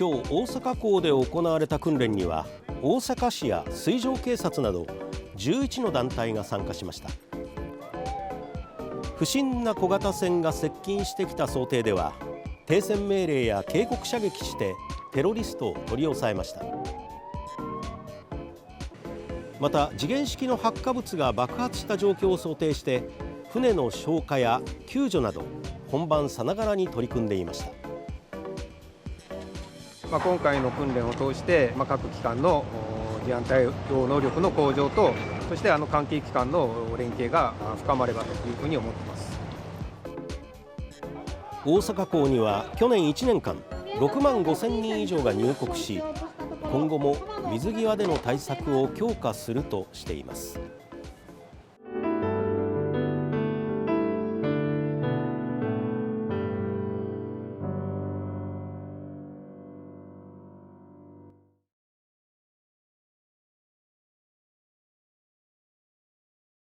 今日大阪港で行われた訓練には大阪市や水上警察など11の団体が参加しました。不審な小型船が接近してきた想定では停船命令や警告射撃してテロリストを取り押さえました。また時限式の発火物が爆発した状況を想定して船の消火や救助など本番さながらに取り組んでいました。今回の訓練を通して、各機関の事案対応能力の向上と、そして関係機関の連携が深まればというふうに思っています。大阪港には去年1年間6万5000人以上が入国し、今後も水際での対策を強化するとしています。